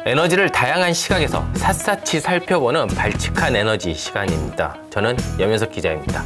에너지를 다양한 시각에서 샅샅이 살펴보는 발칙한 에너지 시간입니다. 저는 염현석 기자입니다.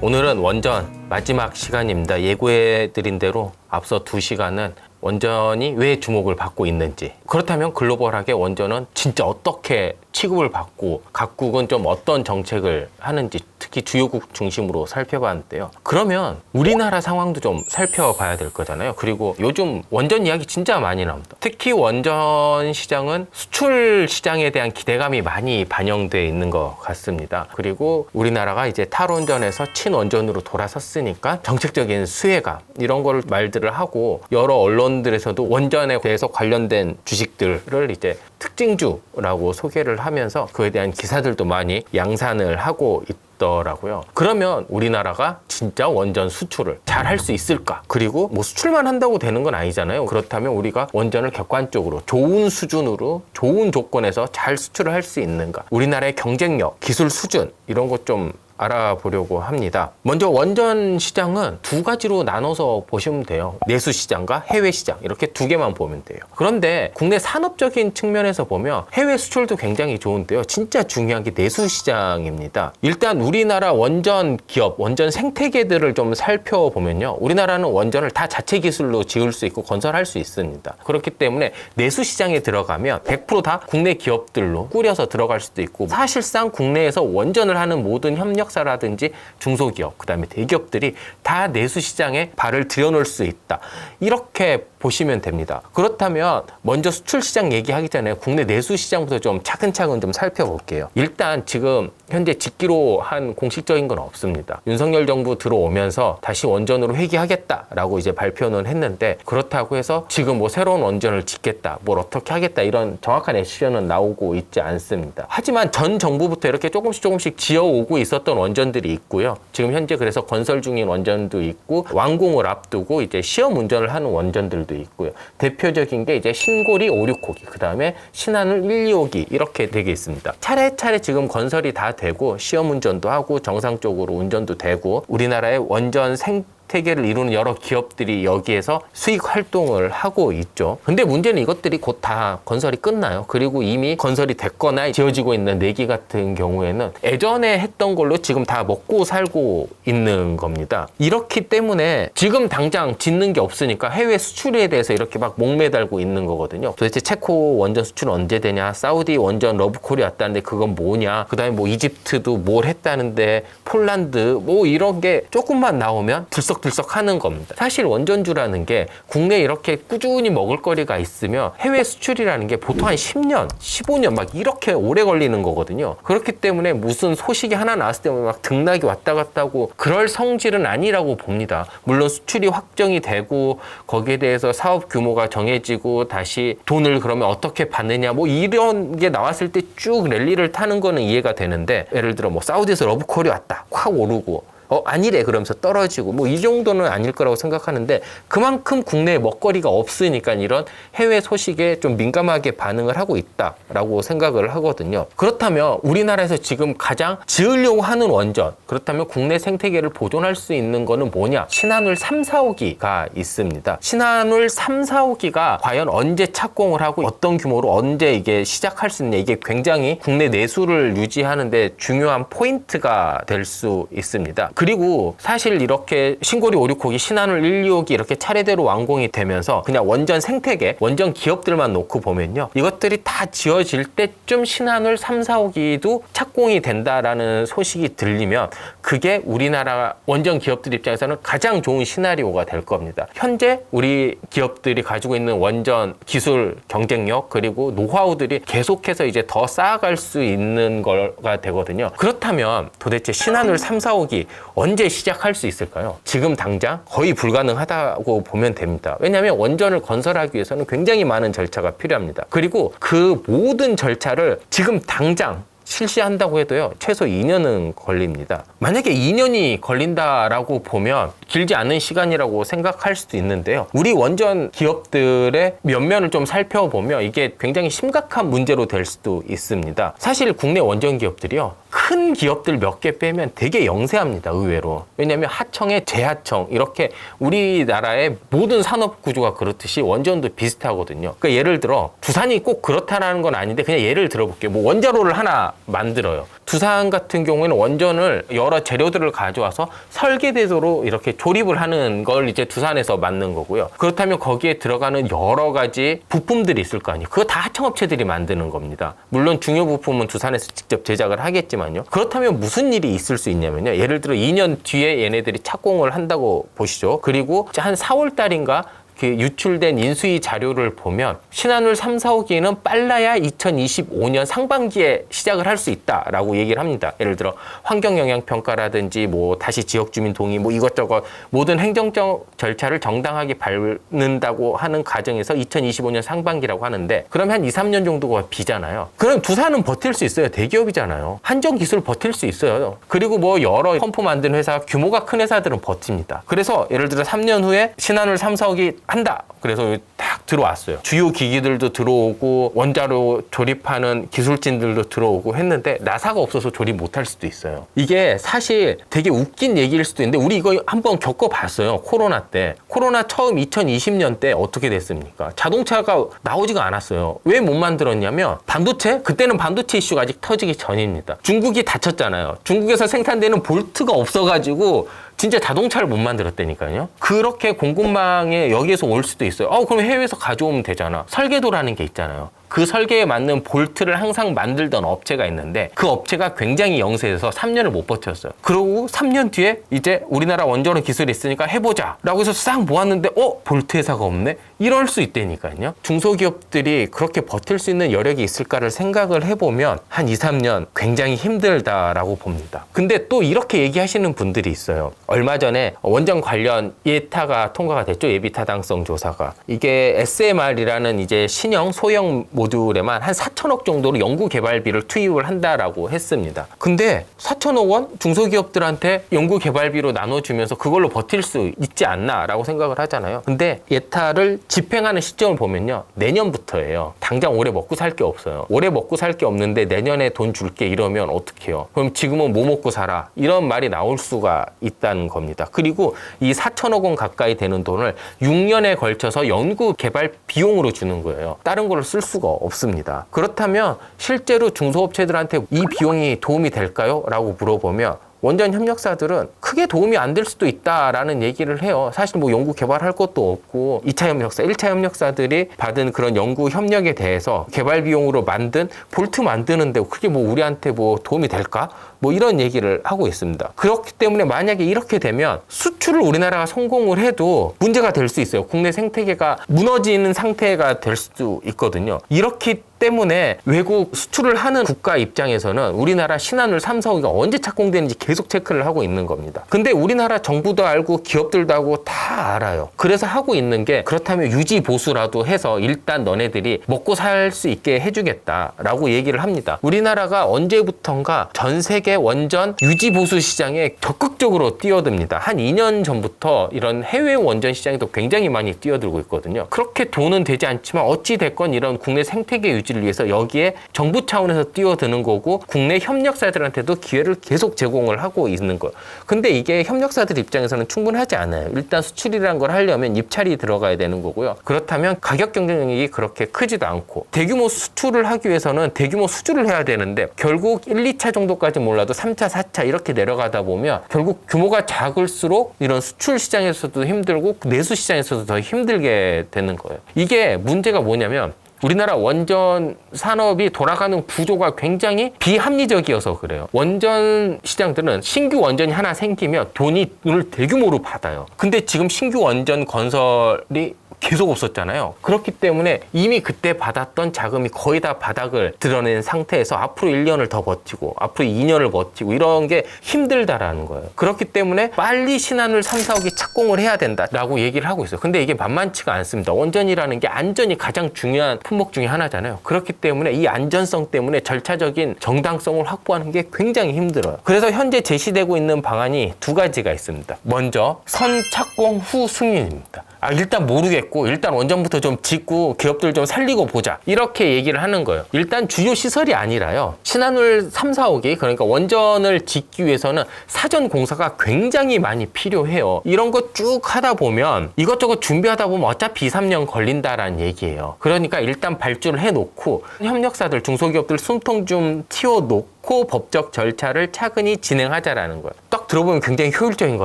오늘은 원전 마지막 시간입니다. 예고해드린 대로 앞서 2시간은 원전이 왜 주목을 받고 있는지, 그렇다면 글로벌하게 원전은 진짜 어떻게 취급을 받고 각국은 좀 어떤 정책을 하는지 특히 주요국 중심으로 살펴봤는데요. 그러면 우리나라 상황도 좀 살펴봐야 될 거잖아요. 그리고 요즘 원전 이야기 진짜 많이 나옵니다. 특히 원전 시장은 수출 시장에 대한 기대감이 많이 반영되어 있는 것 같습니다. 그리고 우리나라가 이제 탈원전에서 친원전으로 돌아섰으니까 정책적인 수혜감 이런 걸 말들을 하고, 여러 언론들에서도 원전에 대해서 관련된 주식들을 이제 특징주라고 소개를 하면서 그에 대한 기사들도 많이 양산을 하고 있더라고요. 그러면 우리나라가 진짜 원전 수출을 잘 할 수 있을까? 그리고 뭐 수출만 한다고 되는 건 아니잖아요. 그렇다면 우리가 원전을 객관적으로 좋은 수준으로 좋은 조건에서 잘 수출을 할 수 있는가? 우리나라의 경쟁력, 기술 수준 이런 것 좀 알아보려고 합니다. 먼저 원전 시장은 두 가지로 나눠서 보시면 돼요. 내수 시장과 해외 시장, 이렇게 두 개만 보면 돼요. 그런데 국내 산업적인 측면에서 보면 해외 수출도 굉장히 좋은데요. 진짜 중요한 게 내수 시장입니다. 일단 우리나라 원전 기업, 원전 생태계들을 좀 살펴보면요. 우리나라는 원전을 다 자체 기술로 지을 수 있고 건설할 수 있습니다. 그렇기 때문에 내수 시장에 들어가면 100% 다 국내 기업들로 꾸려서 들어갈 수도 있고, 사실상 국내에서 원전을 하는 모든 협력사라든지 중소기업, 그 다음에 대기업들이 다 내수 시장에 발을 들여놓을 수 있다. 이렇게 보시면 됩니다. 그렇다면 먼저 수출 시장 얘기하기 전에 국내 내수 시장부터 좀 차근차근 좀 살펴볼게요. 일단 지금 현재 짓기로 한 공식적인 건 없습니다. 윤석열 정부 들어오면서 다시 원전으로 회귀하겠다라고 이제 발표는 했는데, 그렇다고 해서 지금 뭐 새로운 원전을 짓겠다, 뭘 어떻게 하겠다 이런 정확한 액션은 나오고 있지 않습니다. 하지만 전 정부부터 이렇게 조금씩 지어오고 있었던 원전들이 있고요. 지금 현재 그래서 건설 중인 원전도 있고, 완공을 앞두고 이제 시험 운전을 하는 원전들도 있고요. 대표적인 게 이제 신고리 5, 6호기, 그 다음에 신한울 1, 2호기 이렇게 되게 있습니다. 차례차례 지금 건설이 다 되고 시험 운전도 하고 정상적으로 운전도 되고, 우리나라의 원전 생태계를 이루는 여러 기업들이 여기에서 수익 활동을 하고 있죠. 근데 문제는 이것들이 곧 다 건설이 끝나요. 그리고 이미 건설이 됐거나 지어지고 있는 4기 같은 경우에는 예전에 했던 걸로 지금 다 먹고 살고 있는 겁니다. 이렇기 때문에 지금 당장 짓는 게 없으니까 해외 수출에 대해서 이렇게 막 목매달고 있는 거거든요. 도대체 체코 원전 수출은 언제 되냐, 사우디 원전 러브콜이 왔다는데 그건 뭐냐, 그 다음에 뭐 이집트도 뭘 했다는데, 폴란드 뭐 이런 게 조금만 나오면 들썩들썩 하는 겁니다. 사실 원전주라는 게 국내에 이렇게 꾸준히 먹을거리가 있으면 해외 수출이라는 게 보통 한 10년, 15년 막 이렇게 오래 걸리는 거거든요. 그렇기 때문에 무슨 소식이 하나 나왔을 때 막 등락이 왔다 갔다 하고 그럴 성질은 아니라고 봅니다. 물론 수출이 확정이 되고 거기에 대해서 사업 규모가 정해지고 다시 돈을 그러면 어떻게 받느냐 뭐 이런 게 나왔을 때 쭉 랠리를 타는 거는 이해가 되는데, 예를 들어 뭐 사우디에서 러브콜이 왔다, 확 오르고 아니래 그러면서 떨어지고 뭐 이 정도는 아닐 거라고 생각하는데, 그만큼 국내에 먹거리가 없으니까 이런 해외 소식에 좀 민감하게 반응을 하고 있다라고 생각을 하거든요. 그렇다면 우리나라에서 지금 가장 지으려고 하는 원전, 그렇다면 국내 생태계를 보존할 수 있는 거는 뭐냐? 신한울 3, 4호기가 있습니다. 신한울 3, 4호기가 과연 언제 착공을 하고 어떤 규모로 언제 이게 시작할 수 있냐, 이게 굉장히 국내 내수를 유지하는 데 중요한 포인트가 될 수 있습니다. 그리고 사실 이렇게 신고리 5, 6호기, 신한울 1, 2호기 이렇게 차례대로 완공이 되면서 그냥 원전 생태계, 원전 기업들만 놓고 보면요, 이것들이 다 지어질 때쯤 신한울 3, 4호기도 착공이 된다라는 소식이 들리면 그게 우리나라 원전 기업들 입장에서는 가장 좋은 시나리오가 될 겁니다. 현재 우리 기업들이 가지고 있는 원전 기술 경쟁력 그리고 노하우들이 계속해서 이제 더 쌓아갈 수 있는 거가 되거든요. 그렇다면 도대체 신한울 3, 4호기 언제 시작할 수 있을까요? 지금 당장 거의 불가능하다고 보면 됩니다. 왜냐하면 원전을 건설하기 위해서는 굉장히 많은 절차가 필요합니다. 그리고 그 모든 절차를 지금 당장 실시한다고 해도요, 최소 2년은 걸립니다. 만약에 2년이 걸린다라고 보면 길지 않은 시간이라고 생각할 수도 있는데요. 우리 원전 기업들의 면면을 좀 살펴보면 이게 굉장히 심각한 문제로 될 수도 있습니다. 사실 국내 원전 기업들이요, 큰 기업들 몇 개 빼면 되게 영세합니다, 의외로. 왜냐하면 하청에 재하청 이렇게 우리나라의 모든 산업 구조가 그렇듯이 원전도 비슷하거든요. 그러니까 예를 들어 두산이 꼭 그렇다라는 건 아닌데 그냥 예를 들어볼게요. 뭐 원자로를 하나 만들어요. 두산 같은 경우에는 원전을 여러 재료들을 가져와서 설계대도로 이렇게 조립을 하는 걸 이제 두산에서 만든 거고요. 그렇다면 거기에 들어가는 여러 가지 부품들이 있을 거 아니에요. 그거 다 하청업체들이 만드는 겁니다. 물론 중요 부품은 두산에서 직접 제작을 하겠지만요. 그렇다면 무슨 일이 있을 수 있냐면요. 예를 들어 2년 뒤에 얘네들이 착공을 한다고 보시죠. 그리고 한 4월 달인가 그 유출된 인수위 자료를 보면 신한울 3, 4호기는 빨라야 2025년 상반기에 시작을 할 수 있다라고 얘기를 합니다. 예를 들어 환경영향평가라든지 뭐 다시 지역주민 동의 뭐 이것저것 모든 행정적 절차를 정당하게 밟는다고 하는 과정에서 2025년 상반기라고 하는데 그럼 한 2, 3년 정도가 비잖아요. 그럼 두산은 버틸 수 있어요. 대기업이잖아요. 한정 기술 버틸 수 있어요. 그리고 뭐 여러 펌프 만드는 회사 규모가 큰 회사들은 버팁니다. 그래서 예를 들어 3년 후에 신한울 3, 4호기 한다. 그래서 딱 들어왔어요. 주요 기기들도 들어오고 원자로 조립하는 기술진들도 들어오고 했는데 나사가 없어서 조립 못할 수도 있어요. 이게 사실 되게 웃긴 얘기일 수도 있는데 우리 이거 한번 겪어봤어요. 코로나 때. 코로나 처음 2020년 때 어떻게 됐습니까? 자동차가 나오지가 않았어요. 왜 못 만들었냐면 반도체? 그때는 반도체 이슈가 아직 터지기 전입니다. 중국이 닫혔잖아요. 중국에서 생산되는 볼트가 없어가지고 진짜 자동차를 못 만들었다니까요. 그렇게 공급망에 여기에서 올 수도 있어요. 그럼 해외에서 가져오면 되잖아. 설계도라는 게 있잖아요. 그 설계에 맞는 볼트를 항상 만들던 업체가 있는데 그 업체가 굉장히 영세해서 3년을 못 버텼어요. 그러고 3년 뒤에 이제 우리나라 원자로 기술이 있으니까 해보자 라고 해서 싹 모았는데 볼트 회사가 없네? 이럴 수 있다니까요. 중소기업들이 그렇게 버틸 수 있는 여력이 있을까를 생각을 해보면 한 2, 3년 굉장히 힘들다라고 봅니다. 근데 또 이렇게 얘기하시는 분들이 있어요. 얼마 전에 원전 관련 예타가 통과가 됐죠. 예비타당성 조사가. 이게 SMR이라는 이제 신형 소형 모듈에만 한 4천억 정도로 연구개발비를 투입을 한다라고 했습니다. 근데 4천억 원 중소기업들한테 연구개발비로 나눠주면서 그걸로 버틸 수 있지 않나라고 생각을 하잖아요. 근데 예타를 집행하는 시점을 보면요. 내년부터예요. 당장 올해 먹고 살 게 없어요. 올해 먹고 살 게 없는데 내년에 돈 줄게 이러면 어떡해요? 그럼 지금은 뭐 먹고 살아? 이런 말이 나올 수가 있다는 겁니다. 그리고 이 4천억 원 가까이 되는 돈을 6년에 걸쳐서 연구개발 비용으로 주는 거예요. 다른 거를 쓸 수가 없습니다. 그렇다면 실제로 중소업체들한테 이 비용이 도움이 될까요? 라고 물어보면 원전 협력사들은 크게 도움이 안 될 수도 있다라는 얘기를 해요. 사실 뭐 연구 개발할 것도 없고 2차 협력사, 1차 협력사들이 받은 그런 연구 협력에 대해서 개발 비용으로 만든 볼트 만드는데 그게 뭐 우리한테 뭐 도움이 될까? 뭐 이런 얘기를 하고 있습니다. 그렇기 때문에 만약에 이렇게 되면 수출을 우리나라가 성공을 해도 문제가 될 수 있어요. 국내 생태계가 무너지는 상태가 될 수도 있거든요. 이렇기 때문에 외국 수출을 하는 국가 입장에서는 우리나라 신한울 3, 4호기가 언제 착공되는지 계속 체크를 하고 있는 겁니다. 근데 우리나라 정부도 알고 기업들도 알고 다 알아요. 그래서 하고 있는 게 그렇다면 유지 보수라도 해서 일단 너네들이 먹고 살 수 있게 해주겠다라고 얘기를 합니다. 우리나라가 언제부턴가 전 세계 원전 유지 보수 시장에 적극적으로 뛰어듭니다. 한 2년 전부터 이런 해외 원전 시장에도 굉장히 많이 뛰어들고 있거든요. 그렇게 돈은 되지 않지만 어찌 됐건 이런 국내 생태계 유지를 위해서 여기에 정부 차원에서 뛰어드는 거고 국내 협력사들한테도 기회를 계속 제공을 하고 있는 거예요. 근데 이게 협력사들 입장에서는 충분하지 않아요. 일단 수출이라는 걸 하려면 입찰이 들어가야 되는 거고요. 그렇다면 가격 경쟁력이 그렇게 크지도 않고 대규모 수출을 하기 위해서는 대규모 수주를 해야 되는데 결국 1, 2차 정도까지 몰라도 3차, 4차 이렇게 내려가다 보면 결국 규모가 작을수록 이런 수출 시장에서도 힘들고 내수 시장에서도 더 힘들게 되는 거예요. 이게 문제가 뭐냐면 우리나라 원전 산업이 돌아가는 구조가 굉장히 비합리적이어서 그래요. 원전 시장들은 신규 원전이 하나 생기면 돈을 대규모로 받아요. 근데 지금 신규 원전 건설이 계속 없었잖아요. 그렇기 때문에 이미 그때 받았던 자금이 거의 다 바닥을 드러낸 상태에서 앞으로 1년을 더 버티고 앞으로 2년을 버티고 이런 게 힘들다라는 거예요. 그렇기 때문에 빨리 신한울 3, 4호기 착공을 해야 된다라고 얘기를 하고 있어요. 근데 이게 만만치가 않습니다. 원전이라는 게 안전이 가장 중요한 품목 중에 하나잖아요. 그렇기 때문에 이 안전성 때문에 절차적인 정당성을 확보하는 게 굉장히 힘들어요. 그래서 현재 제시되고 있는 방안이 두 가지가 있습니다. 먼저 선 착공 후 승인입니다. 일단 모르겠고 일단 원전부터 좀 짓고 기업들 좀 살리고 보자. 이렇게 얘기를 하는 거예요. 일단 주요 시설이 아니라요. 신한울 3, 4호기 그러니까 원전을 짓기 위해서는 사전 공사가 굉장히 많이 필요해요. 이런 거 쭉 하다 보면 이것저것 준비하다 보면 어차피 2, 3년 걸린다라는 얘기예요. 그러니까 일단 발주를 해놓고 협력사들, 중소기업들 숨통 좀 틔워놓고 법적 절차를 차근히 진행하자라는 거예요. 딱 들어보면 굉장히 효율적인 것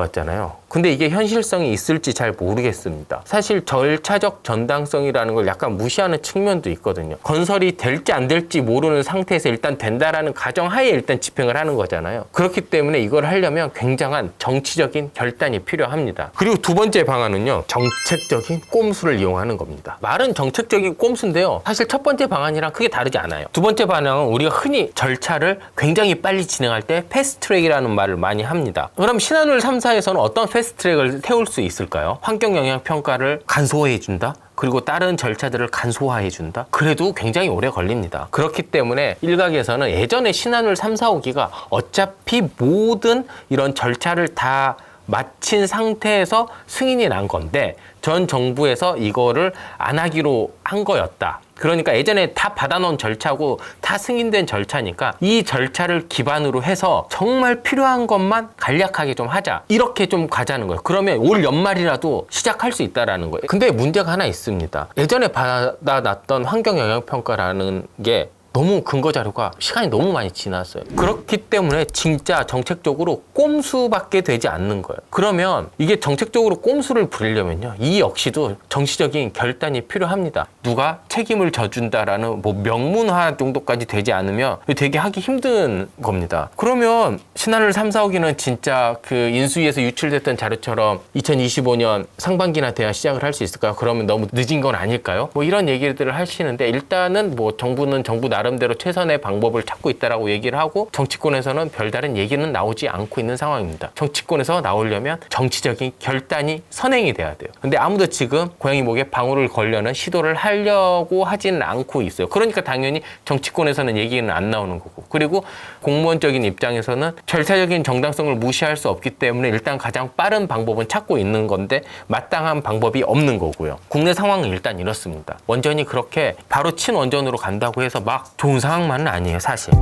같잖아요. 근데 이게 현실성이 있을지 잘 모르겠습니다. 사실 절차적 전당성이라는 걸 약간 무시하는 측면도 있거든요. 건설이 될지 안 될지 모르는 상태에서 일단 된다라는 가정하에 일단 집행을 하는 거잖아요. 그렇기 때문에 이걸 하려면 굉장한 정치적인 결단이 필요합니다. 그리고 두 번째 방안은요. 정책적인 꼼수를 이용하는 겁니다. 말은 정책적인 꼼수인데요. 사실 첫 번째 방안이랑 크게 다르지 않아요. 두 번째 방안은 우리가 흔히 절차를 굉장히 빨리 진행할 때 패스트트랙이라는 말을 많이 합니다. 그럼 신한울 3사에서는 어떤 패스트트랙을 세울 수 있을까요? 환경영향평가를 간소화해준다? 그리고 다른 절차들을 간소화해준다? 그래도 굉장히 오래 걸립니다. 그렇기 때문에 일각에서는 예전에 신한울 3, 4호기가 어차피 모든 이런 절차를 다 마친 상태에서 승인이 난 건데 전 정부에서 이거를 안 하기로 한 거였다. 그러니까 예전에 다 받아놓은 절차고 다 승인된 절차니까 이 절차를 기반으로 해서 정말 필요한 것만 간략하게 좀 하자. 이렇게 좀 가자는 거예요. 그러면 올 연말이라도 시작할 수 있다라는 거예요. 근데 문제가 하나 있습니다. 예전에 받아놨던 환경영향평가라는 게 너무 근거 자료가 시간이 너무 많이 지났어요. 그렇기 때문에 진짜 정책적으로 꼼수밖에 되지 않는 거예요. 그러면 이게 정책적으로 꼼수를 부리려면요. 이 역시도 정치적인 결단이 필요합니다. 누가 책임을 져준다라는 뭐 명문화 정도까지 되지 않으면 되게 하기 힘든 겁니다. 그러면 신한울 3, 4호기는 진짜 그 인수위에서 유출됐던 자료처럼 2025년 상반기나 돼야 시작을 할 수 있을까요? 그러면 너무 늦은 건 아닐까요? 뭐 이런 얘기들을 하시는데 일단은 뭐 정부는 정부 나름대로 최선의 방법을 찾고 있다라고 얘기를 하고 정치권에서는 별다른 얘기는 나오지 않고 있는 상황입니다. 정치권에서 나오려면 정치적인 결단이 선행이 돼야 돼요. 근데 아무도 지금 고양이 목에 방울을 걸려는 시도를 하려고 하지는 않고 있어요. 그러니까 당연히 정치권에서는 얘기는 안 나오는 거고 그리고 공무원적인 입장에서는 절차적인 정당성을 무시할 수 없기 때문에 일단 가장 빠른 방법은 찾고 있는 건데 마땅한 방법이 없는 거고요. 국내 상황은 일단 이렇습니다. 원전이 그렇게 바로 친원전으로 간다고 해서 막 좋은 상황만은 아니에요, 사실.